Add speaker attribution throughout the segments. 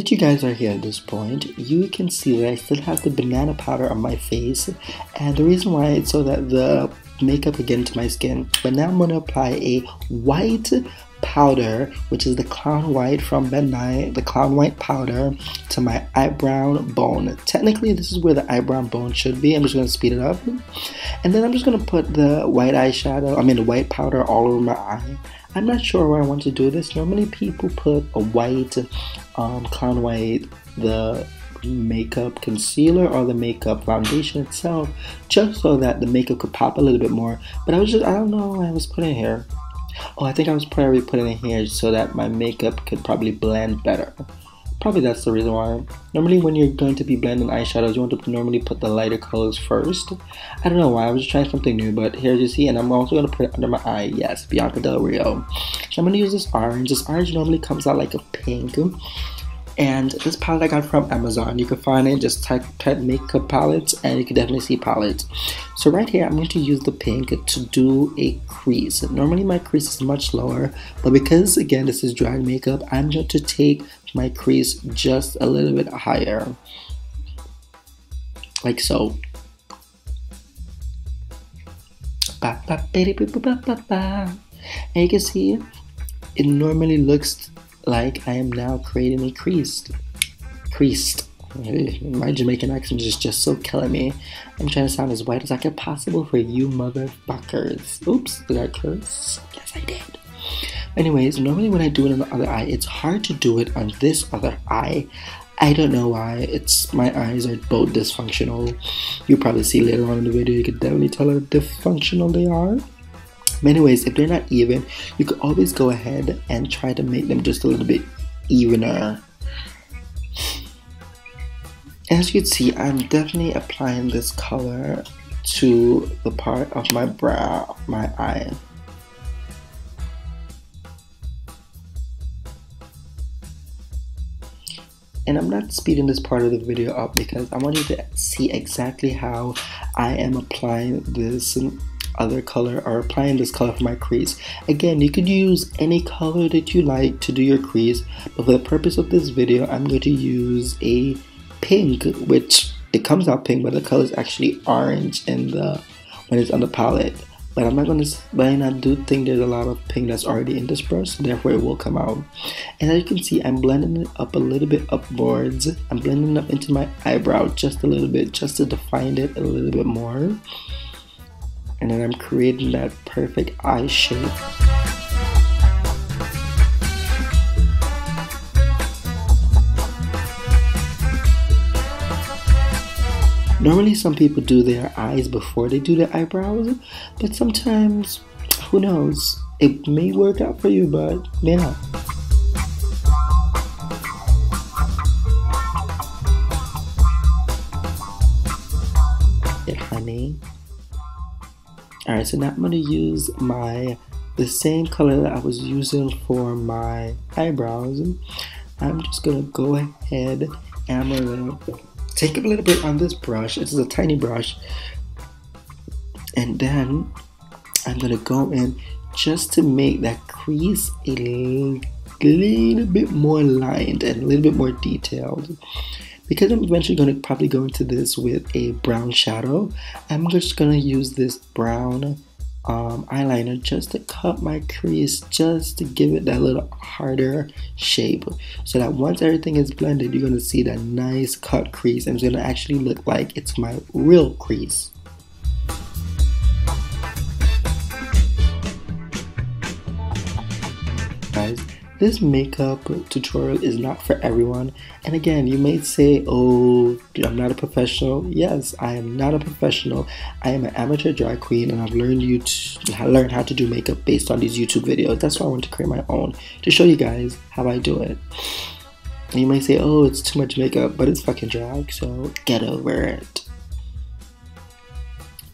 Speaker 1: If you guys are here at this point, you can see that I still have the banana powder on my face, and the reason why is so that the makeup can get into my skin. But now I'm going to apply a white powder, which is the Clown White from Midnight, the Clown White powder, to my eyebrow bone. Technically, this is where the eyebrow bone should be. I'm just going to speed it up. And then I'm just going to put the white eyeshadow, the white powder all over my eye. I'm not sure why I want to do this. Normally people put a white, Clown White, the makeup concealer or the makeup foundation itself, just so that the makeup could pop a little bit more. But I don't know why I was putting it here. Oh, I think I was probably putting it here so that my makeup could probably blend better. Probably that's the reason why. Normally when you're going to be blending eyeshadows, you want to normally put the lighter colors first. I don't know why, I was just trying something new, but here you see, and I'm also going to put it under my eye. Yes, Bianca Del Rio. So I'm going to use this orange. This orange normally comes out like a pink. And this palette I got from Amazon. You can find it, just type makeup palettes, and you can definitely see palettes. So right here, I'm going to use the pink to do a crease. Normally my crease is much lower, but because again this is dry makeup, I'm going to take my crease just a little bit higher, like so. And you can see it normally looks like I am now creating a creased. My Jamaican accent is just so killing me. I'm trying to sound as white as I can possible for you motherfuckers. Oops, did I curse? Yes, I did. Anyways, normally when I do it on the other eye, it's hard to do it on this other eye. I don't know why. My eyes are both dysfunctional. You'll probably see later on in the video, you can definitely tell how dysfunctional they are. Anyways, if they're not even, you could always go ahead and try to make them just a little bit evener. As you can see, I'm definitely applying this color to the part of my brow, my eye. And I'm not speeding this part of the video up because I want you to see exactly how I am applying this other color, or applying this color for my crease. Again, you could use any color that you like to do your crease, but for the purpose of this video, I'm going to use a pink, which it comes out pink, but the color is actually orange in when it's on the palette. But I do think there's a lot of pink that's already in this brush, so therefore it will come out. And as you can see, I'm blending it up a little bit upwards. I'm blending it up into my eyebrow just a little bit, just to define it a little bit more. And then I'm creating that perfect eye shape. Normally some people do their eyes before they do their eyebrows, but sometimes, who knows, it may work out for you, but may not. Yeah, honey. Alright, so now I'm going to use the same color that I was using for my eyebrows. I'm just going to go ahead and I'm going to take a little bit on this brush. This is a tiny brush. And then I'm going to go in just to make that crease a little bit more lined and a little bit more detailed. Because I'm eventually going to probably go into this with a brown shadow, I'm just going to use this brown eyeliner just to cut my crease, just to give it that little harder shape, so that once everything is blended, you're going to see that nice cut crease, and it's going to actually look like it's my real crease. Guys, this makeup tutorial is not for everyone, and again, you may say, oh, I'm not a professional. Yes, I am not a professional. I am an amateur drag queen, and I've learned how to do makeup based on these YouTube videos. That's why I want to create my own, to show you guys how I do it. And you may say, oh, it's too much makeup, but it's fucking drag, so get over it.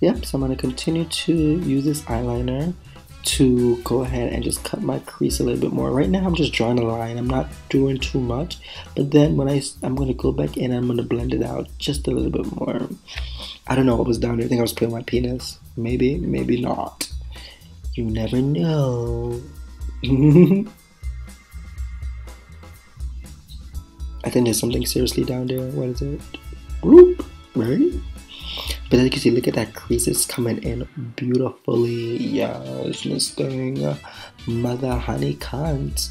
Speaker 1: Yep, so I'm going to continue to use this eyeliner to go ahead and just cut my crease a little bit more. Right now I'm just drawing a line, I'm not doing too much, but then when I'm going to go back in, I'm going to blend it out just a little bit more. I don't know what was down there. I think I was playing my penis. Maybe, maybe not. You never know. I think think there's something seriously down there. What is it? Whoop, right? But as you can see, look at that crease. It's coming in beautifully. Yes, Miss Thing. Mother honey cunt.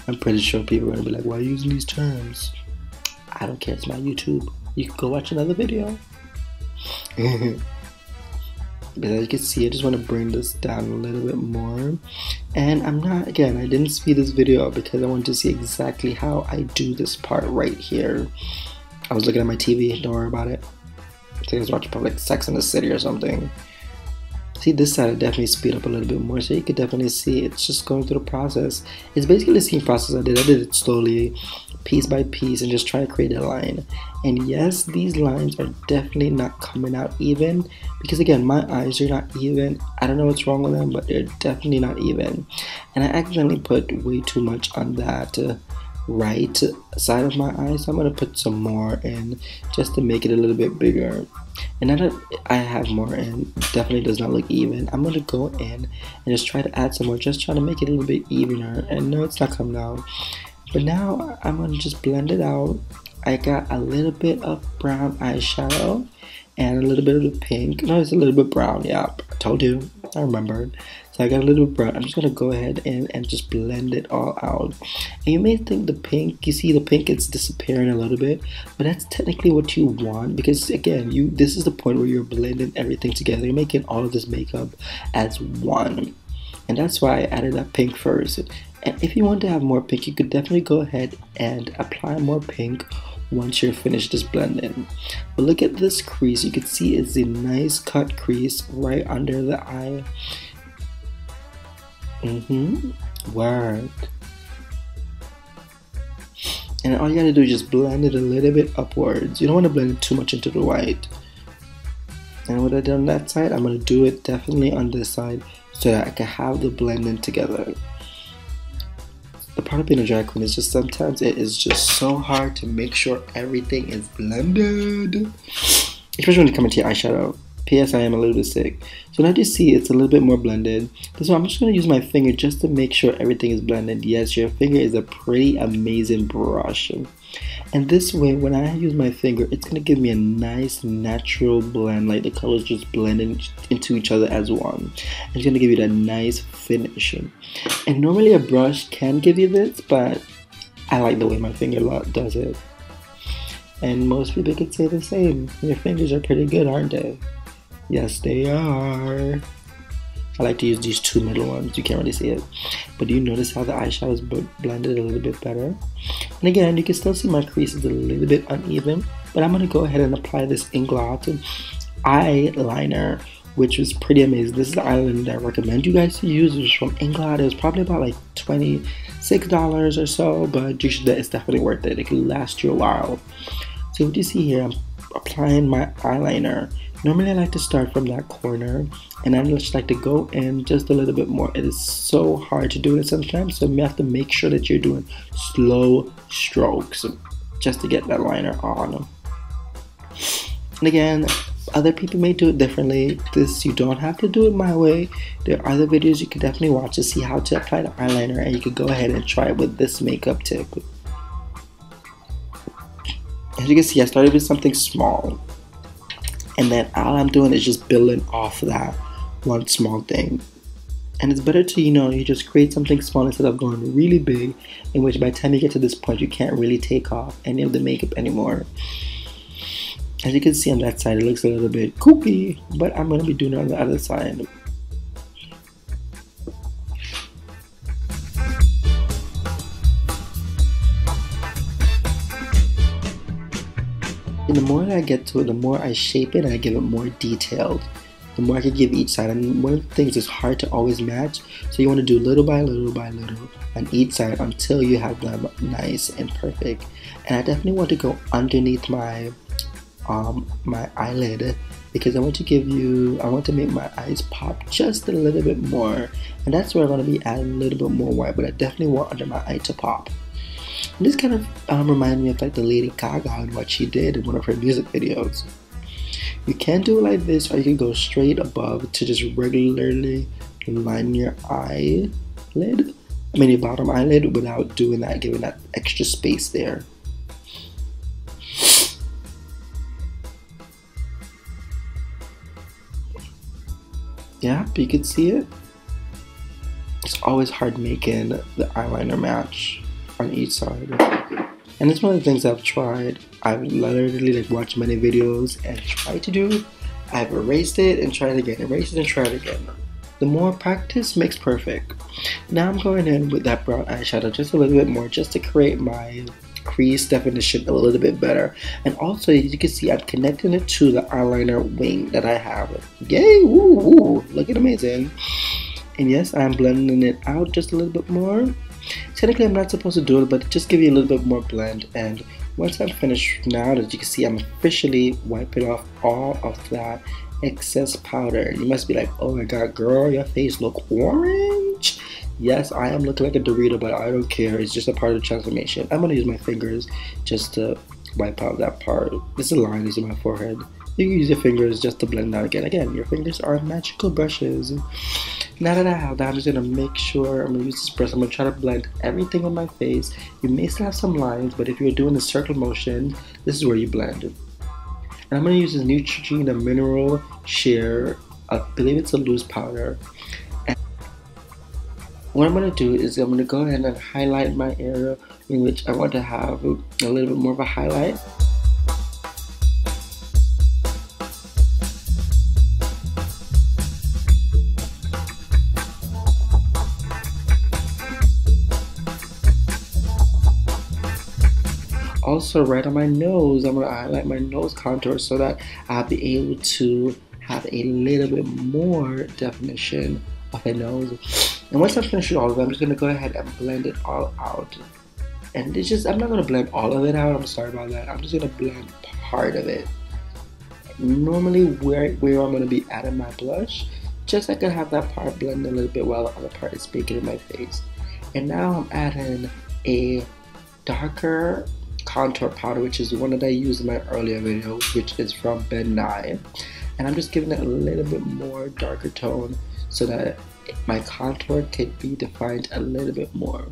Speaker 1: I'm pretty sure people are gonna be like, why are you using these terms? I don't care, it's my YouTube. You can go watch another video. But as you can see, I just want to bring this down a little bit more. And I didn't speed this video up because I wanted to see exactly how I do this part right here. I was looking at my TV, don't worry about it. I think I was watching probably like Sex and the City or something. See, this side I definitely speed up a little bit more, so you can definitely see it's just going through the process. It's basically the same process I did. I did it slowly, piece by piece, and just try to create a line. And yes, these lines are definitely not coming out even, because again, my eyes are not even. I don't know what's wrong with them, but they're definitely not even. And I accidentally put way too much on that right side of my eye, so I'm going to put some more in just to make it a little bit bigger. And now that I have more in, definitely does not look even. I'm going to go in and just try to add some more, just try to make it a little bit evener. And no, it's not coming out. But now I'm going to just blend it out. I got a little bit of brown eyeshadow and a little bit of the pink. No, it's a little bit brown. Yeah, I told you. I remembered. So I got a little bit brown. I'm just going to go ahead and just blend it all out. And you may think the pink, you see the pink, it's disappearing a little bit. But that's technically what you want. Because again, this is the point where you're blending everything together. You're making all of this makeup as one. And that's why I added that pink first. And if you want to have more pink, you could definitely go ahead and apply more pink once you're finished this blending. But look at this crease. You can see it's a nice cut crease right under the eye. Work. And all you gotta do is just blend it a little bit upwards. You don't want to blend it too much into the white. And what I did on that side, I'm gonna do it definitely on this side so that I can have the blending together. The part of being a drag queen is just sometimes it is just so hard to make sure everything is blended. Especially when it comes to your eyeshadow. P.S. I am a little bit sick. So now you see it's a little bit more blended. So I'm just going to use my finger just to make sure everything is blended. Yes, your finger is a pretty amazing brush. And this way, when I use my finger, it's going to give me a nice natural blend, like the colors just blending into each other as one. It's going to give you that nice finish. And normally a brush can give you this, but I like the way my finger does it. And most people could say the same. Your fingers are pretty good, aren't they? Yes, they are. I like to use these two middle ones. You can't really see it. But do you notice how the eyeshadow is blended a little bit better? And again, you can still see my creases a little bit uneven. But I'm going to go ahead and apply this Inglot eyeliner, which is pretty amazing. This is the eyeliner that I recommend you guys to use. It's from Inglot. It was probably about like $26 or so. But it's definitely worth it. It can last you a while. So what you see here, I'm applying my eyeliner. Normally I like to start from that corner, and I just like to go in just a little bit more. It is so hard to do it sometimes, so you have to make sure that you're doing slow strokes just to get that liner on. And again, other people may do it differently. You don't have to do it my way. There are other videos you can definitely watch to see how to apply the eyeliner, and you can go ahead and try it with this makeup tip. As you can see, I started with something small. And then all I'm doing is just building off that one small thing. And it's better to, you just create something small instead of going really big, in which by the time you get to this point, you can't really take off any of the makeup anymore. As you can see on that side, it looks a little bit kooky, but I'm going to be doing it on the other side. And the more that I get to it, the more I shape it and I give it more detailed. The more I can give each side. And one of the things is hard to always match. So you want to do little by little by little on each side until you have them nice and perfect. And I definitely want to go underneath my my eyelid, because I want to make my eyes pop just a little bit more. And that's where I'm going to be adding a little bit more white, but I definitely want under my eye to pop. And this kind of reminded me of like the Lady Gaga and what she did in one of her music videos. You can do it like this, or you can go straight above to just regularly line your eyelid, your bottom eyelid, without doing that, giving that extra space there. Yeah, you can see it. It's always hard making the eyeliner match on each side. And it's one of the things I've tried. I've literally like watched many videos and tried to do. I've erased it and tried again, erased it and tried again. The more practice makes perfect. Now I'm going in with that brown eyeshadow just a little bit more, just to create my crease definition a little bit better. And also, as you can see, I'm connecting it to the eyeliner wing that I have. Yay! Woo, woo, looking amazing. And yes, I'm blending it out just a little bit more. Technically, I'm not supposed to do it, but just give you a little bit more blend. And once I'm finished now, as you can see, I'm officially wiping off all of that excess powder. You must be like, oh my god, girl, your face look orange. Yes, I am looking like a Dorito, but I don't care. It's just a part of the transformation. I'm gonna use my fingers just to wipe out that part. This is a line using my forehead. You can use your fingers just to blend out again. Again, your fingers are magical brushes. Now that I have that, I'm just gonna make sure, I'm gonna use this brush, I'm gonna try to blend everything on my face. You may still have some lines, but if you're doing the circle motion, this is where you blend. And I'm gonna use this Neutrogena Mineral Sheer, I believe it's a loose powder. And what I'm gonna do is I'm gonna go ahead and highlight my area in which I want to have a little bit more of a highlight. Also, right on my nose, I'm going to highlight my nose contour so that I'll be able to have a little bit more definition of my nose. And once I'm finished with all of them, I'm just going to go ahead and blend it all out. And it's just, I'm not going to blend all of it out, I'm sorry about that. I'm just going to blend part of it. Normally, where I'm going to be adding my blush, just so I can have that part blend a little bit while the other part is baking in my face. And now I'm adding a darker contour powder, which is the one that I used in my earlier video, which is from Ben Nye, and I'm just giving it a little bit more darker tone so that my contour can be defined a little bit more.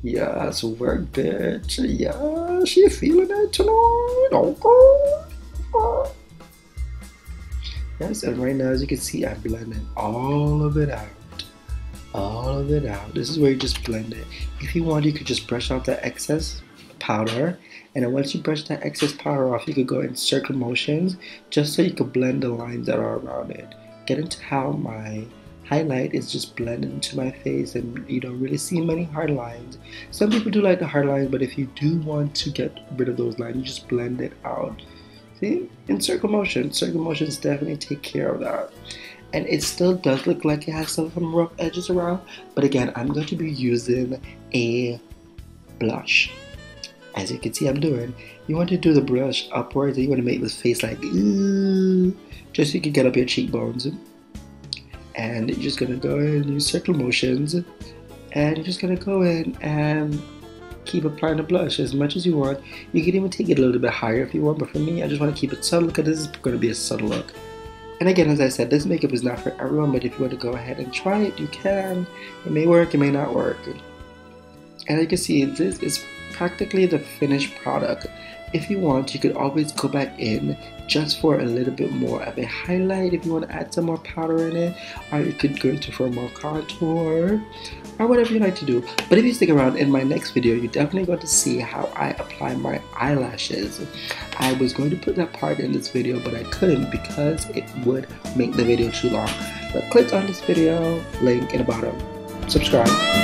Speaker 1: Yes, work, bitch. Yeah, she feeling it tonight. Okay. Yes, and right now, as you can see, I'm blending all of it out. All of it out. This is where you just blend it. If you want, you could just brush out the excess powder, and then once you brush that excess powder off, you could go in circle motions just so you could blend the lines that are around it. Get into how my highlight is just blended into my face and you don't really see many hard lines. Some people do like the hard lines, but if you do want to get rid of those lines, you just blend it out. See? In circle motions definitely take care of that. And it still does look like it has some rough edges around, but again, I'm going to be using a blush. As you can see I'm doing, you want to do the brush upwards and you want to make this face like, ooh, just so you can get up your cheekbones. And you're just going to go in and use circle motions, and you're just going to go in and keep applying the blush as much as you want. You can even take it a little bit higher if you want, but for me, I just want to keep it subtle because this is going to be a subtle look. And again, as I said, this makeup is not for everyone, but if you want to go ahead and try it, you can. It may work, it may not work. And you can see, this is practically the finished product. If you want, you could always go back in just for a little bit more of a highlight if you want to add some more powder in it, or you could go into for more contour, or whatever you like to do. But if you stick around, in my next video, you're definitely going to see how I apply my eyelashes. I was going to put that part in this video, but I couldn't because it would make the video too long. But click on this video, link in the bottom, subscribe.